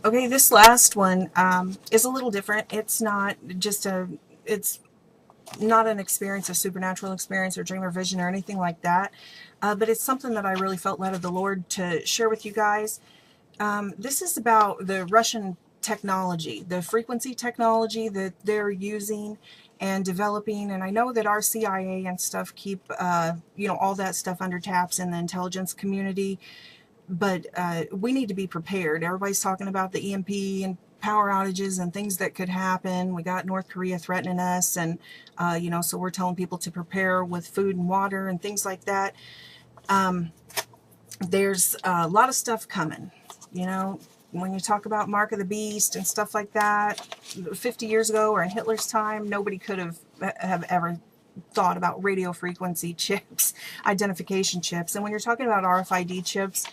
Okay, this last one is a little different. It's not just it's not an experience, a supernatural experience or dream or vision or anything like that. But it's something that I really felt led of the Lord to share with you guys. This is about the Russian technology, the frequency technology that they're using and developing. And I know that our CIA and stuff keep, all that stuff under taps in the intelligence community. But we need to be prepared. Everybody's talking about the EMP and power outages and things that could happen. We got North Korea threatening us, and so we're telling people to prepare with food and water and things like that. There's a lot of stuff coming. When you talk about Mark of the Beast and stuff like that, 50 years ago or in Hitler's time, nobody could have ever thought about radio frequency chips, identification chips. And when you're talking about RFID chips,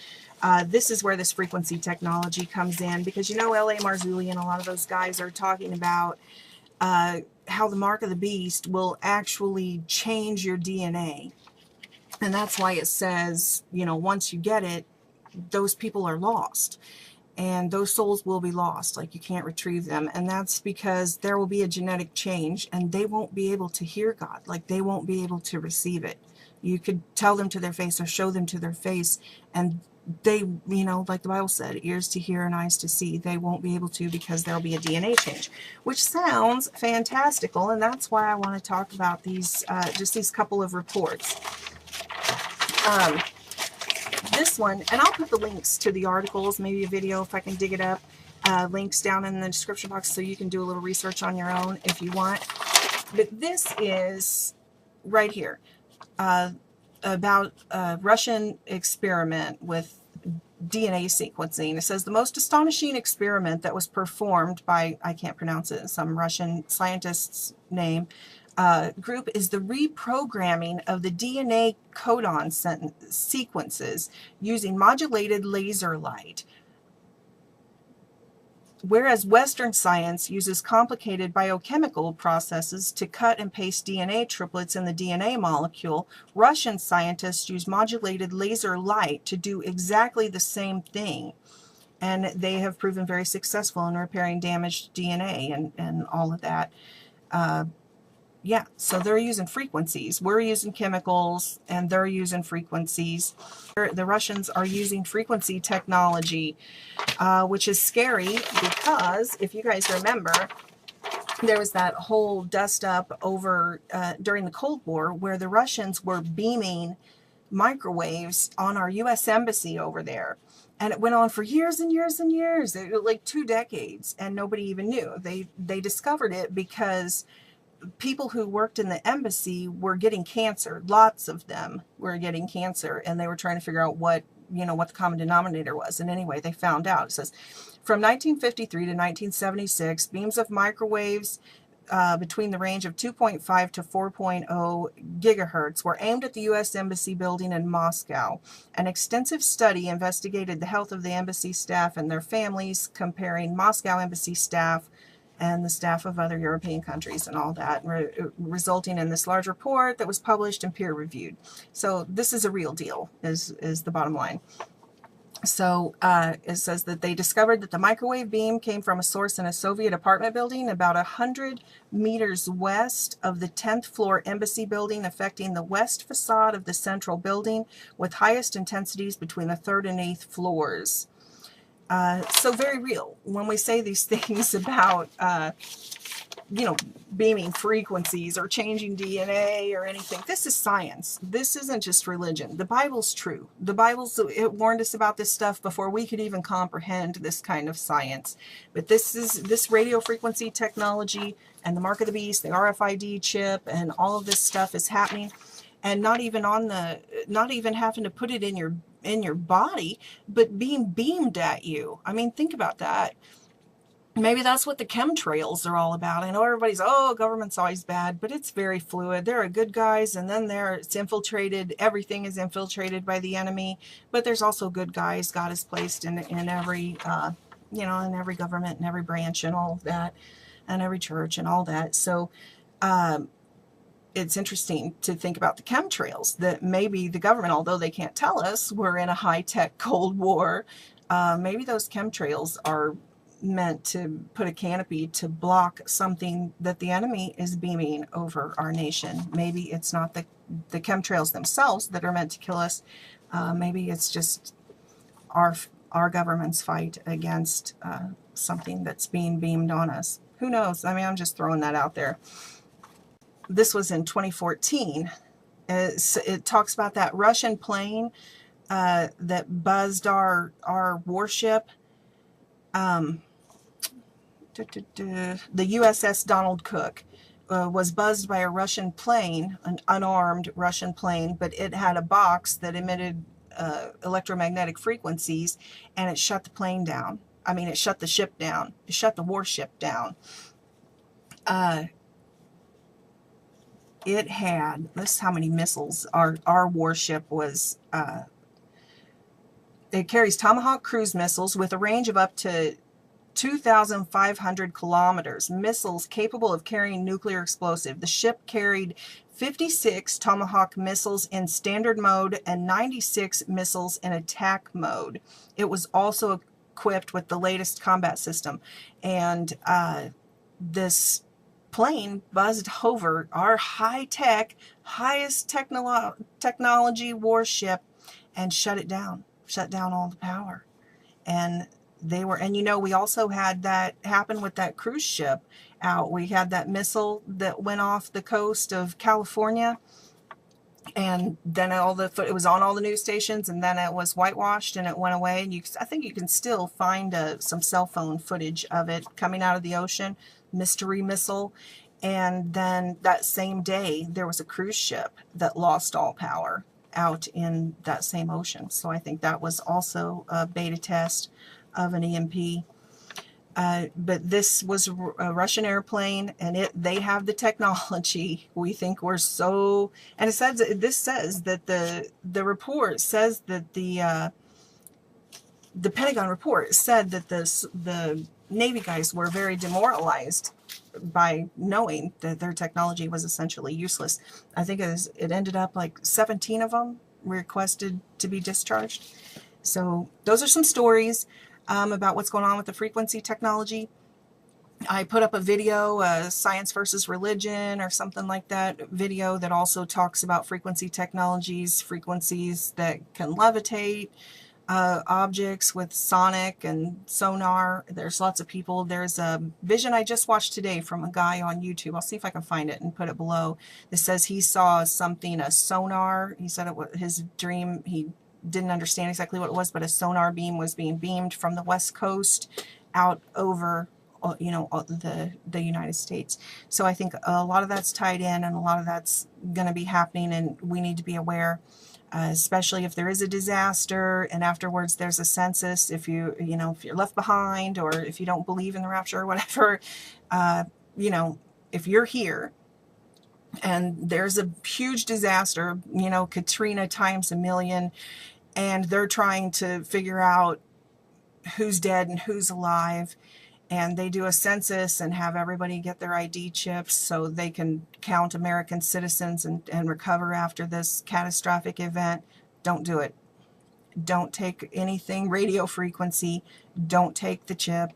this is where this frequency technology comes in, because L.A. Marzulli and a lot of those guys are talking about how the Mark of the Beast will actually change your DNA. And that's why it says, once you get it, those people are lost. And those souls will be lost, like you can't retrieve them. And that's because there will be a genetic change and they won't be able to hear God, like they won't be able to receive it. You could tell them to their face or show them to their face, and they, like the Bible said, ears to hear and eyes to see, they won't be able to, because there'll be a DNA change, which sounds fantastical. And that's why I want to talk about these, just these couple of reports. This one, and I'll put the links to the articles, maybe a video if I can dig it up, links down in the description box so you can do a little research on your own if you want. But this is right here about a Russian experiment with DNA sequencing. It says the most astonishing experiment that was performed by, I can't pronounce it, some Russian scientist's name, group is the reprogramming of the DNA codon sequences using modulated laser light. Whereas Western science uses complicated biochemical processes to cut and paste DNA triplets in the DNA molecule, Russian scientists use modulated laser light to do exactly the same thing. And they have proven very successful in repairing damaged DNA and all of that. Yeah, so they're using frequencies. We're using chemicals, and they're using frequencies. The Russians are using frequency technology, which is scary, because if you guys remember, there was that whole dust up over during the Cold War where the Russians were beaming microwaves on our U.S. embassy over there. And it went on for years and years and years, like 2 decades, and nobody even knew. They discovered it because people who worked in the embassy were getting cancer. Lots of them were getting cancer, and they were trying to figure out what the common denominator was. And anyway, they found out. It says, from 1953 to 1976, beams of microwaves between the range of 2.5 to 4.0 gigahertz were aimed at the U.S. Embassy building in Moscow. An extensive study investigated the health of the embassy staff and their families, comparing Moscow embassy staff and the staff of other European countries and all that, resulting in this large report that was published and peer-reviewed. So this is a real deal, is the bottom line. So it says that they discovered that the microwave beam came from a source in a Soviet apartment building about 100 meters west of the 10th floor embassy building, affecting the west facade of the central building, with highest intensities between the 3rd and 8th floors. So very real when we say these things about, beaming frequencies or changing DNA or anything. This is science. This isn't just religion. The Bible's true. The it warned us about this stuff before we could even comprehend this kind of science. But this radio frequency technology and the Mark of the Beast, the RFID chip, and all of this stuff is happening. And not even having to put it in your body, but being beamed at you. I mean, think about that. Maybe that's what the chemtrails are all about. I know everybody's, government's always bad, but it's very fluid. There are good guys, and then it's infiltrated. Everything is infiltrated by the enemy, but there's also good guys God has placed in every, in every government and every branch and all of that, and every church and all that. So, it's interesting to think about the chemtrails, that maybe the government, although they can't tell us we're in a high-tech Cold War, maybe those chemtrails are meant to put a canopy to block something that the enemy is beaming over our nation. Maybe it's not the chemtrails themselves that are meant to kill us. Maybe it's just our government's fight against something that's being beamed on us. Who knows? I mean, I'm just throwing that out there. This was in 2014. It talks about that Russian plane that buzzed our warship. The USS Donald Cook was buzzed by a Russian plane, an unarmed Russian plane, but it had a box that emitted electromagnetic frequencies, and it shut the plane down. I mean, it shut the ship down. It shut the warship down. It had, this is how many missiles our warship was. It carries Tomahawk cruise missiles with a range of up to 2,500 kilometers, missiles capable of carrying nuclear explosive. The ship carried 56 Tomahawk missiles in standard mode and 96 missiles in attack mode. It was also equipped with the latest combat system. And this plane buzzed over our high-tech, highest technology warship and shut it down, shut down all the power. And they were, and you know, we also had that happen with that cruise ship out. We had that missile that went off the coast of California, and then it was on all the news stations, and then it was whitewashed and it went away. And I think you can still find some cell phone footage of it coming out of the ocean, mystery missile. And then that same day, there was a cruise ship that lost all power out in that same ocean. So I think that was also a beta test of an EMP. But this was a Russian airplane, and they have the technology. We think we're so, and this says that the report says that the Pentagon report said that the Navy guys were very demoralized by knowing that their technology was essentially useless. I think it ended up like 17 of them requested to be discharged. So those are some stories about what's going on with the frequency technology. I put up a video, Science versus Religion or something like that, video that also talks about frequency technologies, frequencies that can levitate objects with sonic and sonar. There's lots of people. There's a vision I just watched today from a guy on YouTube. I'll see if I can find it and put it below. That says he saw something, a sonar. He said it was his dream. He didn't understand exactly what it was, but a sonar beam was being beamed from the West Coast out over, you know, the United States. So I think a lot of that's tied in, and a lot of that's going to be happening, and we need to be aware, especially if there is a disaster and afterwards there's a census. If you're left behind, or if you don't believe in the rapture or whatever, you know, if you're here and there's a huge disaster, you know, Katrina times a million, and they're trying to figure out who's dead and who's alive, and they do a census and have everybody get their ID chips so they can count American citizens and recover after this catastrophic event. Don't do it. Don't take anything radio frequency. Don't take the chip.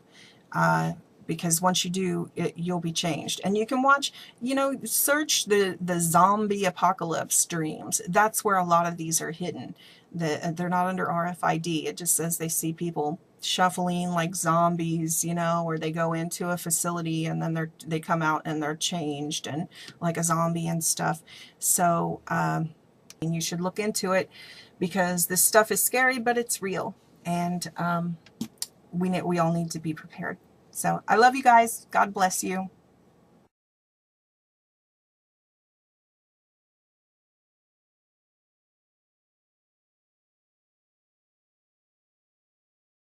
Because once you do, you'll be changed. And you can watch, you know, search the zombie apocalypse streams. That's where a lot of these are hidden. They're not under RFID. It just says they see people shuffling like zombies, you know, or they go into a facility and then they come out and they're changed and like a zombie and stuff. So you should look into it, because this stuff is scary, but it's real, and we all need to be prepared. So I love you guys. God bless you.